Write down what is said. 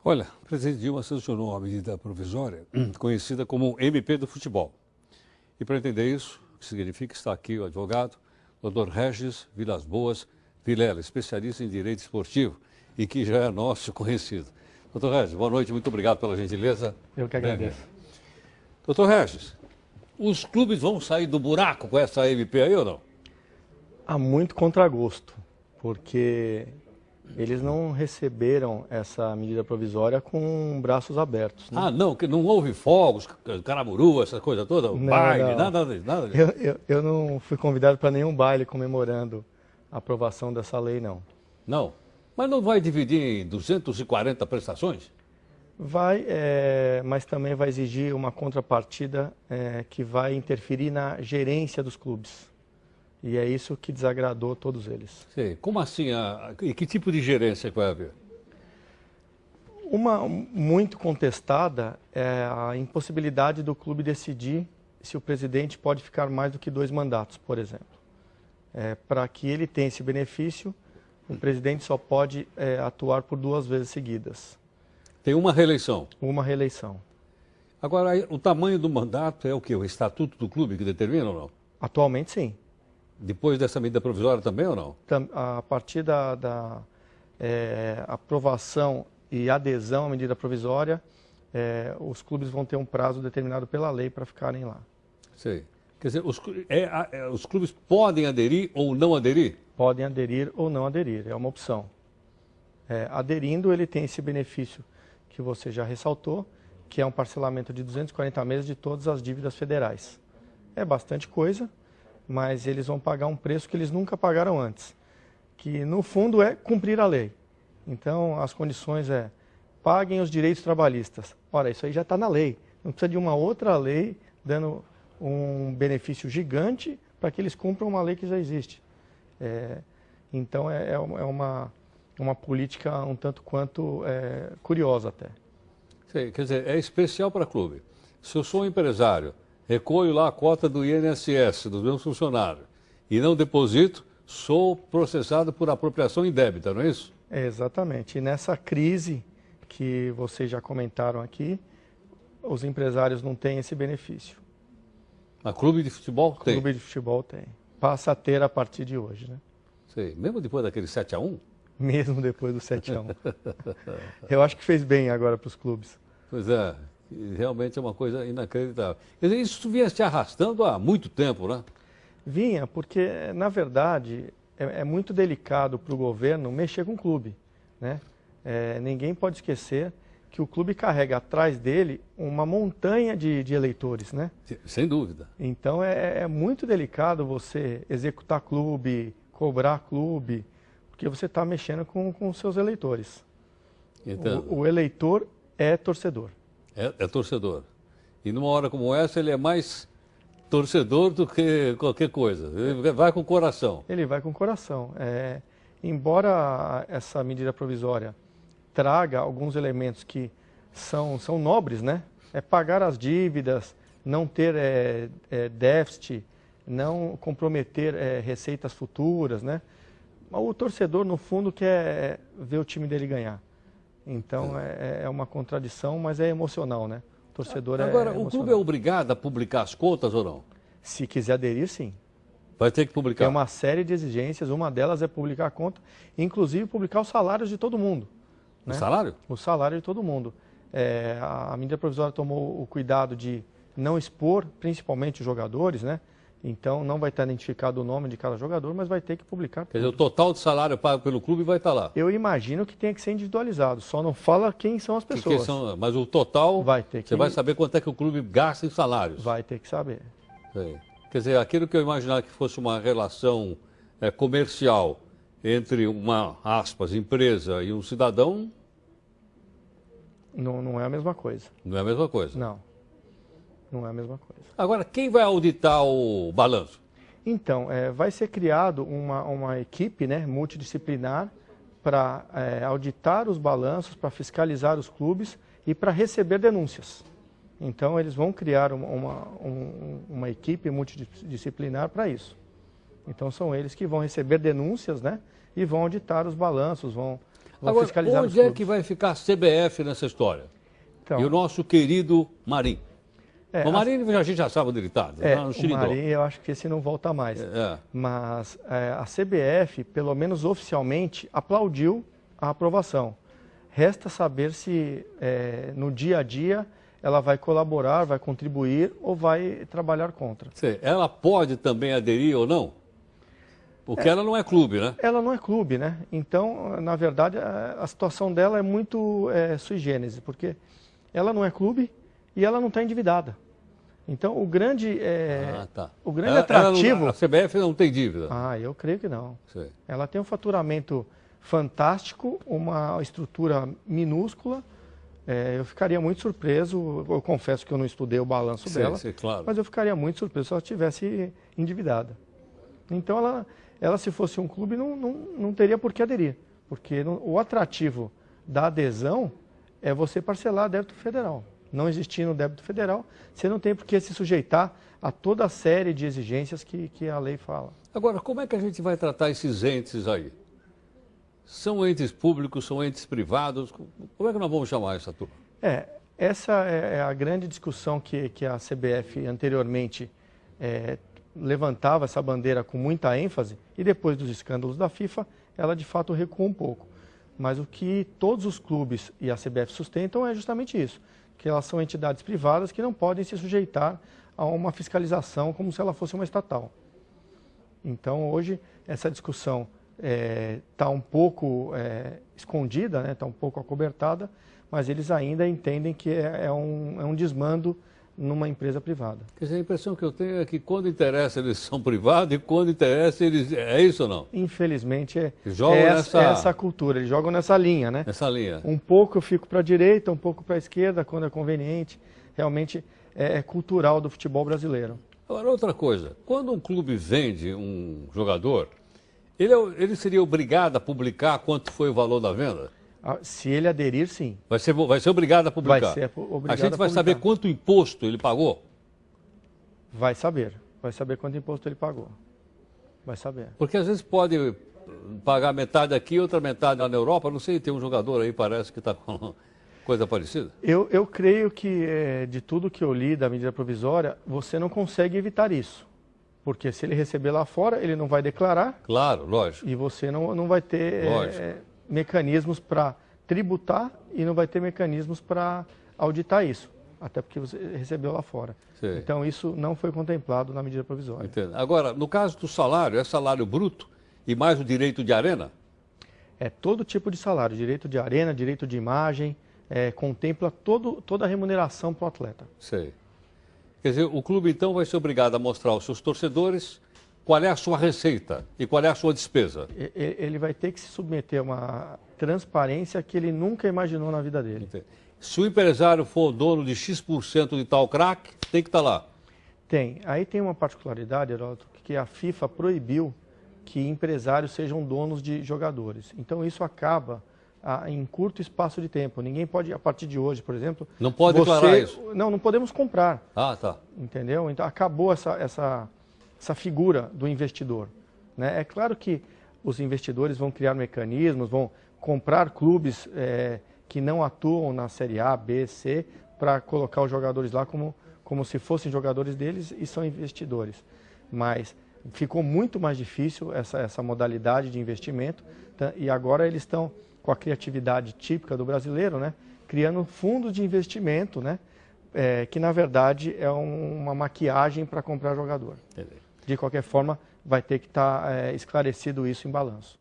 Olha, o presidente Dilma sancionou uma medida provisória conhecida como MP do Futebol. E para entender isso, o que significa, está aqui o advogado, Dr. Regis Vilas Boas Vilela, especialista em direito esportivo e que já é nosso conhecido. Dr. Regis, boa noite, muito obrigado pela gentileza. Eu que agradeço. Dr. Regis, os clubes vão sair do buraco com essa MP aí ou não? Há muito contragosto, porque eles não receberam essa medida provisória com braços abertos, né? Ah, não, que não houve fogos, caramuru, essa coisa toda, Não, baile, não. nada disso. Eu não fui convidado para nenhum baile comemorando a aprovação dessa lei, não. Não, mas não vai dividir em 240 prestações? Vai, mas também vai exigir uma contrapartida que vai interferir na gerência dos clubes. E é isso que desagradou todos eles. Sei. Como assim? E que tipo de gerência que vai haver? Uma muito contestada é a impossibilidade do clube decidir se o presidente pode ficar mais do que 2 mandatos, por exemplo. Para que ele tenha esse benefício, o presidente só pode atuar por 2 vezes seguidas. Tem uma reeleição. Uma reeleição. Agora, aí, o tamanho do mandato é o quê? O estatuto do clube que determina ou não? Atualmente, sim. Depois dessa medida provisória também ou não? A partir da aprovação e adesão à medida provisória, os clubes vão ter um prazo determinado pela lei para ficarem lá. Sei. Quer dizer, os clubes podem aderir ou não aderir? Podem aderir ou não aderir, é uma opção. Aderindo, ele tem esse benefício que você já ressaltou, que é um parcelamento de 240 meses de todas as dívidas federais. É bastante coisa, mas eles vão pagar um preço que eles nunca pagaram antes, que no fundo é cumprir a lei. Então, as condições paguem os direitos trabalhistas. Ora, isso aí já está na lei, não precisa de uma outra lei dando um benefício gigante para que eles cumpram uma lei que já existe. Então, é uma política um tanto quanto curiosa até. Sei. Quer dizer, é especial para clube. Se eu sou um empresário, recolho lá a cota do INSS, dos meus funcionários, e não deposito, sou processado por apropriação indébita, não é isso? Exatamente. E nessa crise que vocês já comentaram aqui, os empresários não têm esse benefício. A clube de futebol tem? Clube de futebol tem. Passa a ter a partir de hoje, né? Sei. Mesmo depois daquele 7-1? Mesmo depois do 7-1. Eu acho que fez bem agora para os clubes. Pois é, realmente é uma coisa inacreditável. Quer dizer, isso vinha se arrastando há muito tempo, né? Vinha, porque, na verdade, é muito delicado para o governo mexer com o clube, né? Ninguém pode esquecer que o clube carrega atrás dele uma montanha de eleitores, né? Sem dúvida. Então, é muito delicado você executar clube, cobrar clube, porque você está mexendo com os seus eleitores. Entendo. O eleitor é torcedor. É torcedor. E numa hora como essa, ele é mais torcedor do que qualquer coisa. Ele vai com o coração. Ele vai com o coração. Embora essa medida provisória traga alguns elementos que são nobres, né? Pagar as dívidas, não ter déficit, não comprometer receitas futuras, né? O torcedor, no fundo, quer ver o time dele ganhar. Então, é uma contradição, mas é emocional, né? O torcedor Agora, emocional. o clube é obrigado a publicar as contas ou não? Se quiser aderir, sim. Vai ter que publicar. Tem uma série de exigências, uma delas é publicar a conta, inclusive publicar os salários de todo mundo. O salário? O salário de todo mundo. A medida provisória tomou o cuidado de não expor, principalmente os jogadores, né? Então, não vai estar identificado o nome de cada jogador, mas vai ter que publicar. Quer dizer, o total de salário pago pelo clube vai estar lá. Eu imagino que tenha que ser individualizado, só não fala quem são as pessoas. Mas o total, vai ter que... você vai saber quanto é que o clube gasta em salários. Vai ter que saber. Sim. Quer dizer, aquilo que eu imaginava que fosse uma relação comercial entre uma, aspas, empresa e um cidadão... Não é a mesma coisa. Não é a mesma coisa. Não é a mesma coisa. Agora, quem vai auditar o balanço? Então, vai ser criado uma equipe, né, multidisciplinar para auditar os balanços, para fiscalizar os clubes e para receber denúncias. Então, eles vão criar uma equipe multidisciplinar para isso. Então, são eles que vão receber denúncias, né, e vão auditar os balanços, vão Agora, fiscalizar os onde é clubes. que vai ficar a CBF nessa história? Então, E o nosso querido Marinho? É, O Marinho a gente já sabe onde ele está, no o Xilindó. Marinho, eu acho que esse não volta mais. Mas a CBF, pelo menos oficialmente, aplaudiu a aprovação. Resta saber se no dia a dia ela vai colaborar, vai contribuir ou vai trabalhar contra. Ela pode também aderir ou não? Porque ela não é clube, né? Ela não é clube, né? Então, na verdade, a situação dela é muito sui generis, porque ela não é clube e ela não está endividada. Então, o grande atrativo... A CBF não tem dívida? Eu creio que não. Sei. Ela tem um faturamento fantástico, uma estrutura minúscula. Eu ficaria muito surpreso, eu confesso que eu não estudei o balanço dela, claro. mas eu ficaria muito surpreso se ela estivesse endividada. Então, ela se fosse um clube, não teria por que aderir, porque o atrativo da adesão é você parcelar débito federal. Não existindo débito federal, você não tem por que se sujeitar a toda a série de exigências que a lei fala. Agora, como é que a gente vai tratar esses entes aí? São entes públicos, são entes privados? Como é que nós vamos chamar essa turma? Essa é a grande discussão que a CBF anteriormente levantava essa bandeira com muita ênfase e depois dos escândalos da FIFA, ela de fato recuou um pouco. Mas o que todos os clubes e a CBF sustentam é justamente isso, que elas são entidades privadas que não podem se sujeitar a uma fiscalização como se ela fosse uma estatal. Então, hoje, essa discussão está um pouco escondida, está um pouco acobertada, mas eles ainda entendem que é um desmando numa empresa privada. Quer dizer, a impressão que eu tenho é que quando interessa eles são privados e quando interessa eles... É isso ou não? Infelizmente, essa cultura, eles jogam nessa linha, né? Nessa linha. Um pouco eu fico para a direita, um pouco para a esquerda, quando é conveniente. Realmente é cultural do futebol brasileiro. Agora, outra coisa, quando um clube vende um jogador, ele seria obrigado a publicar quanto foi o valor da venda? Se ele aderir, sim. Vai ser obrigado a publicar? Vai ser obrigado a gente vai saber quanto imposto ele pagou? Vai saber quanto imposto ele pagou. Vai saber. Porque às vezes pode pagar metade aqui e outra metade lá na Europa. Não sei, tem um jogador aí, parece que está com coisa parecida. Eu creio que de tudo que eu li da medida provisória, você não consegue evitar isso. Porque se ele receber lá fora, ele não vai declarar. Claro, lógico. E você não vai ter mecanismos para tributar e não vai ter mecanismos para auditar isso. Até porque você recebeu lá fora. Sim. Então, isso não foi contemplado na medida provisória. Entendo. Agora, no caso do salário, é salário bruto e mais o direito de arena? É todo tipo de salário. Direito de arena, direito de imagem, contempla toda a remuneração para o atleta. Sei. Quer dizer, o clube, então, vai ser obrigado a mostrar aos seus torcedores qual é a sua receita e qual é a sua despesa. Ele vai ter que se submeter a uma transparência que ele nunca imaginou na vida dele. Entendi. Se o empresário for dono de X% de tal craque, tem que estar lá. Tem. Aí tem uma particularidade, Heródoto, que a FIFA proibiu que empresários sejam donos de jogadores. Então isso acaba em curto espaço de tempo. Ninguém pode, a partir de hoje, por exemplo... Não pode declarar isso? Não podemos comprar. Tá. Entendeu? Então acabou essa figura do investidor, né? É claro que os investidores vão criar mecanismos, vão comprar clubes que não atuam na Série A, B, C, para colocar os jogadores lá como se fossem jogadores deles e são investidores. Mas ficou muito mais difícil essa modalidade de investimento, tá? E agora eles estão com a criatividade típica do brasileiro, né? Criando fundos de investimento, né? Que na verdade é uma maquiagem para comprar jogador. De qualquer forma, vai ter que estar esclarecido isso em balanço.